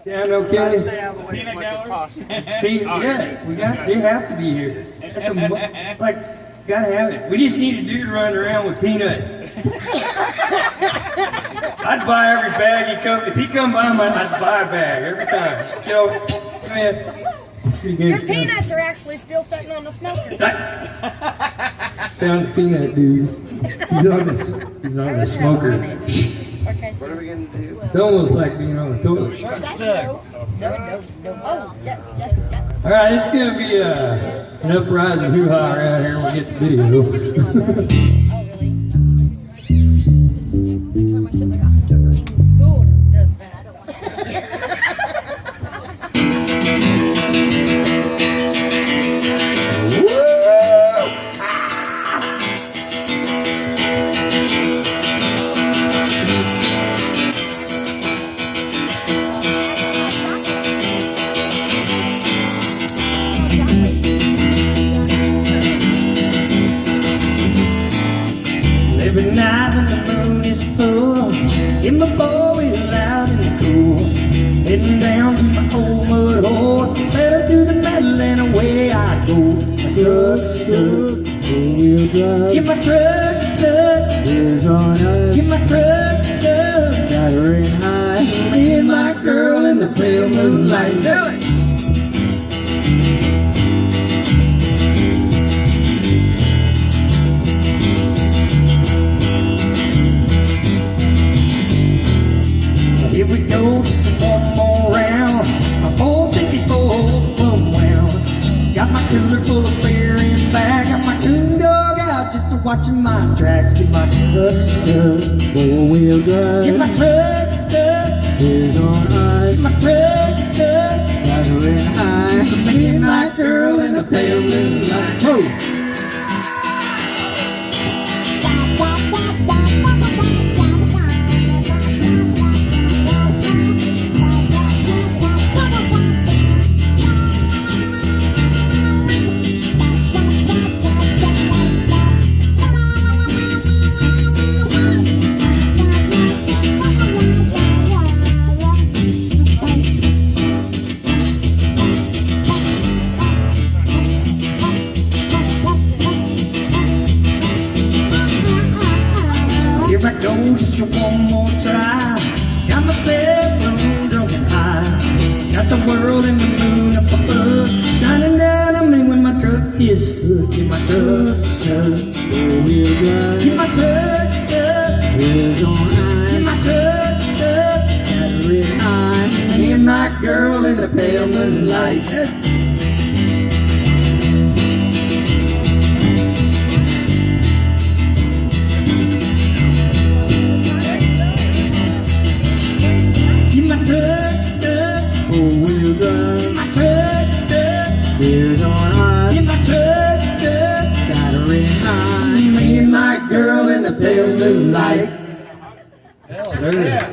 Sound okay? Stay out of the way as much as possible. Yes, they have to be here. It's like, gotta have it. We just need a dude running around with peanuts. I'd buy every bag if he come by I'd buy a bag every time. You know, come here. Your peanuts are actually still sitting on the smoker. Found the peanut dude. He's on the smoker. Okay, What are we going to do? It's almost like being on the toilet. No. Oh, yes. All right, it's gonna be an uprising hoo-ha around here when we get the video. Oh, really? Food does fast. Every night when the moon is full, and my boy is loud and cool, heading down to my old mud hole, pedal to the metal and away I go. My truck's stuck, four-wheel drive. Get my truck stuck, here's on us. Get my truck stuck, got her in high. Me and my girl in the pale moonlight. Do it. Here we go, just one more round. My 454 bum wound. Got my cooler full of beer in back. Got my coon dog out just to watching my tracks. Get my truck stuck, four-wheel drive. Get my truck stuck, here's on ice. Get my truck stuck, got her in high. So me and my girl in the pale moonlight. Whoa. Here I go, just one more try. Got myself drunk and high. Got the world and the moon up above, shining down on me when my truck is stuck. Get my truck stuck, four-wheel drive. Get my truck stuck, wheels on high. Get my truck stuck, got her in high. Me and my girl in the pale moonlight. Four-wheel drive. My truck stuck, here's on ice. Get my truck stuck, got her in high. Me and my girl in the pale moonlight. Yes, sir.